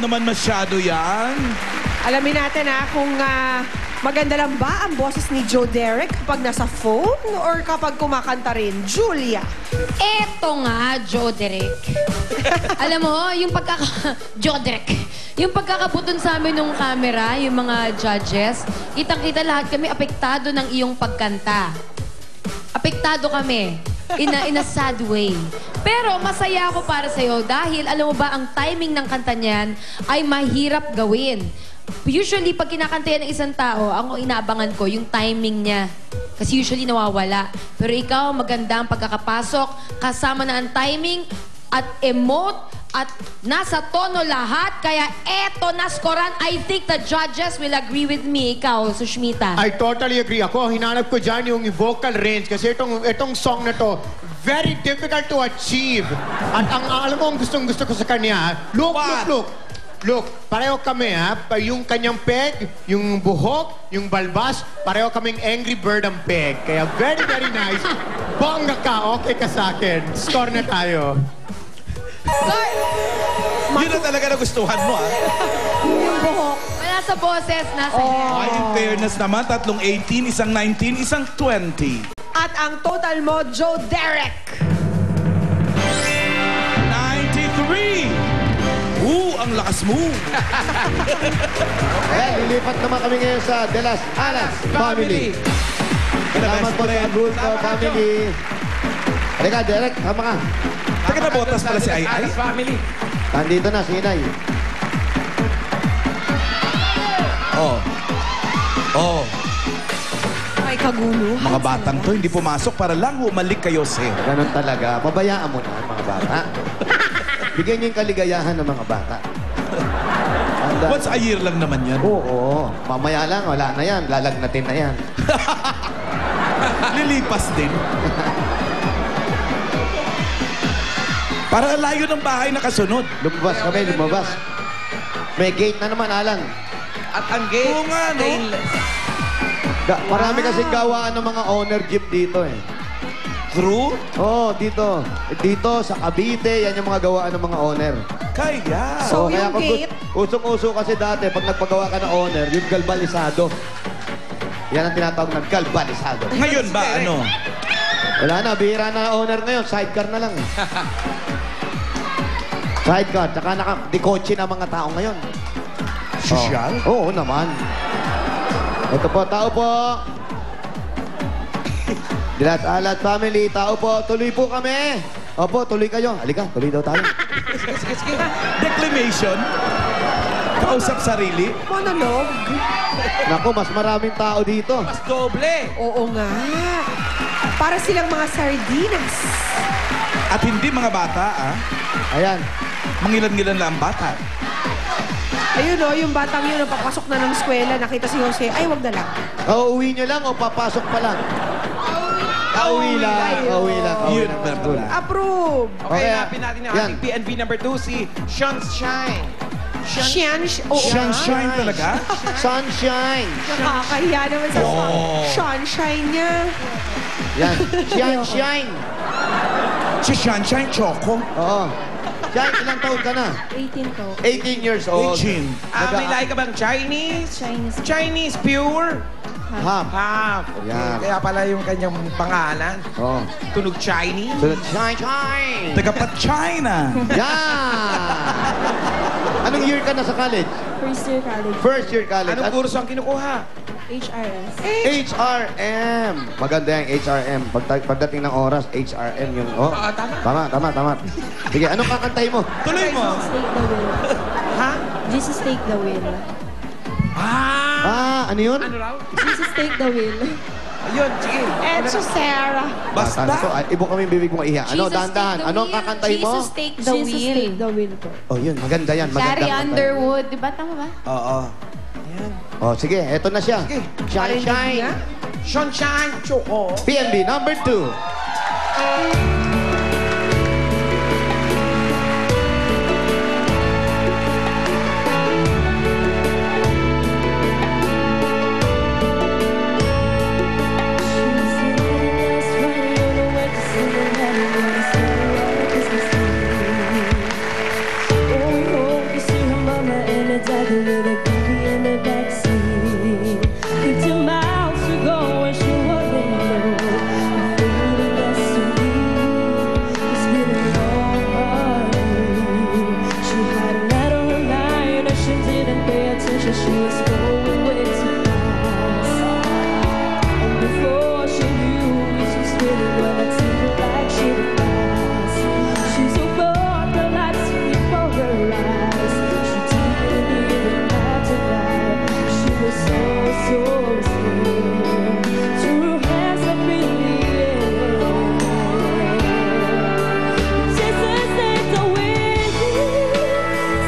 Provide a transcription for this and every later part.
naman masyado yan. Alamin natin kung maganda lang ba ang boses ni Joe Derek kapag nasa phone or kapag kumakanta rin. Julia. Eto nga, Joe Derek. Alam mo, yung Joe Derek. Yung pagkakabuton sa amin ng camera, yung mga judges, kitang-kita lahat kami apektado ng iyong pagkanta. Apektado kami. In a sad way. Pero masaya ako para sa'yo dahil alam mo ba, ang timing ng kanta niyan ay mahirap gawin. Usually, pag kinakanta yan ng isang tao, ang inaabangan ko, yung timing niya. Kasi usually nawawala. Pero ikaw, maganda ang pagkakapasok, kasama na ang timing, at emote, at nasa tono lahat. Kaya eto, naskoran. I think the judges will agree with me. Ikaw, Sushmita. I totally agree. Ako, hinanap ko dyan yung vocal range kasi itong song na to, very difficult to achieve. At alam mo, ang gustong-gusto ko sa kanya, Look, pareho kami yung kanyang peg, yung buhok, yung balbas, pareho kaming Angry Bird ang peg. Kaya very, very nice. Bongga ka, okay ka sa akin. Score na tayo. Yun na talaga nagustuhan mo, Yung buhok. Wala sa boses, nasa hair. Ay, in fairness naman, tatlong 18, isang 19, isang 20. At ang total mo, Joe Derek. 93! Ang lakas mo! Ayan, lilipat naman kami ngayon sa De Las Alas Family. Salamat po sa Agulto Family. Halika, Derek, tama ka. Teka, nabotas pala si Ai Ai. Family. Nandito na, si Inay. May kaguluhan. Mga batang to, hindi pumasok para lang humalik kayo, sir. Ganon talaga. Pabayaan mo na, mga bata. Bigyan niyo yung kaligayahan ng mga bata. Once a year lang naman yan. Oo. Mamaya lang, wala na yan. Lalagnatin na yan. Lilipas din. Para layo ng bahay na kasunod. Lumabas kami, lumabas. May gate na naman, Alan. At ang gate, Oo nga, no? stainless. Marami kasing gawaan ng mga owner jeep dito eh. True? Oo, dito. Dito, sa Cavite, yan yung mga gawaan ng mga owner. Kaya. So, Kaya yung gate? Usong-uso kasi dati, pag nagpagawa ka ng owner, yung galvanisado. Yan ang tinatawag ng galvanisado. Ngayon ba, ano? Wala na, bihira na owner ngayon. Sidecar na lang. Sidecar, tsaka di-kotse na mga tao ngayon. Sosyal? Oo naman. Ito po, tao po. De Las Alas Family, tao po. Tuloy po kami. Opo, tuloy kayo. Halika, tuloy daw tayo. Sige. Declamation? Kausap sarili? Monolog. Naku, mas maraming tao dito. Mas doble. Oo nga. Para silang mga sardinas. At hindi mga bata, Ayan. Mangilan-ngilan lang ang bata. Ayun yung batang yun, napapasok na ng eskwela, nakita si Jose, ay, wag na lang. Uuwi nyo lang o papasok pa lang? Pauwi lang. Pauwi lang. Yun na pala. Approve. Okay, Okay, hanapin natin ang yan. ating PNV number 2, si Sunshine. Sunshine talaga? Sunshine. Nakakahiya naman sa sunshine niya. Yan. Shine. Si Sunshine Choco. Oo. Shine, ilang taon ka na? 18 to. 18 years old. 18. May lahi ka bang Chinese? Chinese. Chinese, pure? Half. Half. Okay. Yan. Kaya pala yung kanyang pangalan. Oo. Tunog Chinese. Sunod, shine. Taga pa China. Yan! Anong year ka na sa college? First year college. First year college. Anong kurso ang kinukuha? HRS. HRM. Maganda yung HRM. Pagdating ng oras, HRM yung... Oh. Tama. Sige, anong kakantay mo? Tuloy mo. Take the wheel. Ha? Jesus take the wheel. Ano yun? Ano raw? Jesus take the wheel. Ayun, sige. Etso Sarah. Basta. Bata na to. Ay, ibo kami bibig mo ihiya. Ano, Jesus, dahan-dahan. take the Anong wheel. kakantay mo? Jesus take the Jesus wheel. take the wheel po. Oh, yun. Maganda yan. Maganda Carrie kantay. Underwood. Di ba? Tama ba? Oo. Oh, sige. Eto na siya. Sige. Shine. Sunshine, Choco. PNB number 2. Oh, you see her mama Riding with a baby in the backseat. 50 miles to go and she wouldn't know. I figured it best to leave. It's been a long morning. She had a letter on her mind and she didn't pay attention. She was going way too fast. And before she knew it was spinning when I took her back, she passed. She's so bored, the lights before her eyes. She didn't even have to lie. She was so scared. Threw her hands up in the air. Jesus take the wind,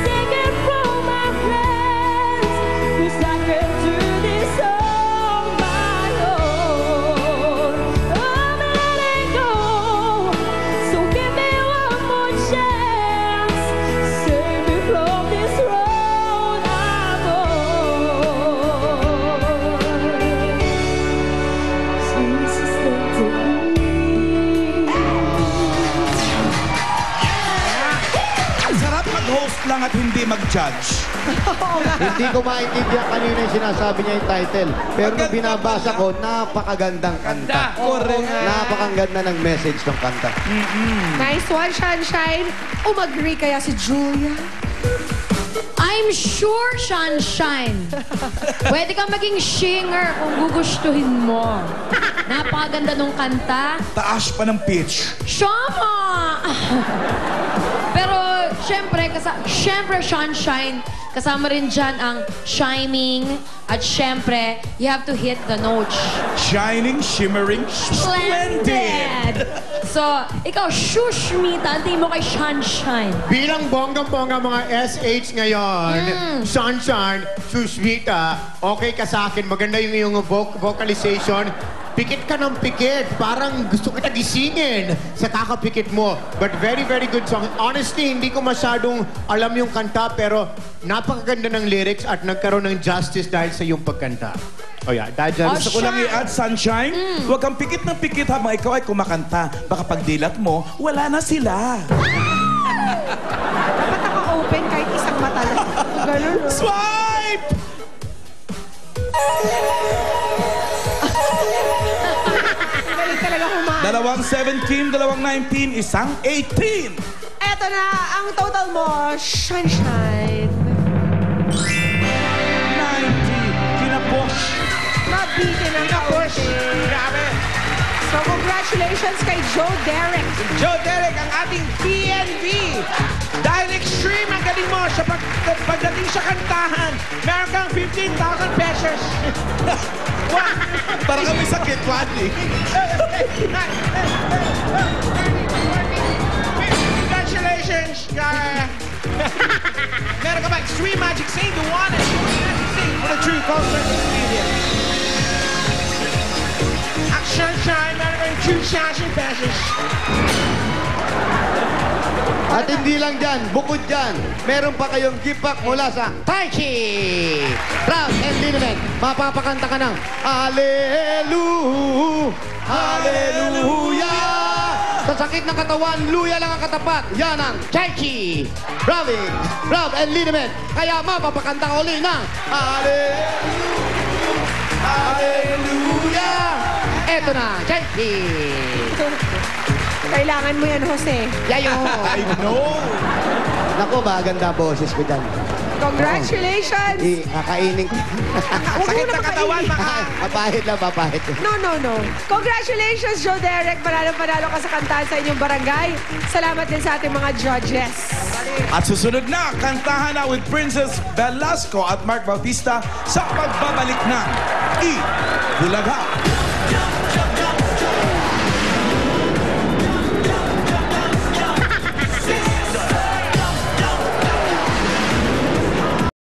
take it from my hands. 'Cause I can't do this on my own. I'm letting go, so give me one more chance. Save me from this road I'm on. Jesus, take the lead. Sarap mag-host lang at hindi mag-judge. Hindi ko maintindihan kanina yung sinasabi niya yung title. Pero nung Maganda binabasa pala. ko, napakagandang kanta. Correct. Napakaganda ng message ng kanta. Nice one, Sunshine. Umag-agree kaya si Julia? I'm sure, Sunshine. Pwede kang maging singer kung gugustuhin mo. Napakaganda nung kanta. Taas pa ng pitch. Shama! Pero, syempre, Sunshine, kasama rin dyan ang shining. At syempre, you have to hit the notes. Shining, shimmering, splendid. Splendid! So, ikaw, Shushmita, hindi mo kay Sunshine. Bilang bonggang-bongga mga SH ngayon, Sunshine, Sushmita, okay ka sa akin. Maganda yung iyong vocalization. Pikit ka ng pikit. Parang gusto kita gisingin sa kakapikit mo. But very, very good song. Honestly, hindi ko masyadong alam yung kanta, pero napakaganda ng lyrics at nagkaroon ng justice dahil sa iyong pagkanta. Oh yeah, dahil dyan. Gusto ko lang i-add, Sunshine, huwag kang pikit ng pikit habang ikaw ay kumakanta. Baka pag dilat mo, wala na sila. Dapat naka-open kahit isang mata lang. Ganun, no? Swipe! Galing talaga humahan. Dalawang 17, dalawang 19, isang 18. Eto na, ang total mo, Sunshine. 90. Kinapush. Mabitin ang Push! kaunti. Grabe! So, congratulations kay Joe Derek. Joe Derek, ang ating PNV. Dahil extreme ang galing mo sa pagdating sa kantahan, meron kang 15,000 pesos. Para kami sa Kitwani. Congratulations! Meron ka ba Extreme Magic Sing? The one and only Magic Sing for the true concert experience. Action time! Meron kang 2,000 pesos. At hindi lang dyan, bukod dyan, meron pa kayong gift pack mula sa Taichi! Proud and Liniment, mapapakanta ka ng Hallelujah! Hallelujah! Sa sakit ng katawan, luya lang ang katapat. Yan ang Taichi! Proud and Liniment, kaya mapapakanta ka uli ng Hallelujah! Hallelujah! Eto na, Taichi! Kailangan mo yan, Jose. Yayo! I know. Naku, maganda boses ko dyan. Congratulations! Kakainin ko. Huwag mo Sakit na ng katawan, pakainin. Papahit lang, papahit. No. Congratulations, Joe Derek. Panalo ka sa kantahan sa inyong barangay. Salamat din sa ating mga judges. At susunod na, kantahan na with Princess Velasco at Mark Bautista sa pagbabalik ng I Bulaga.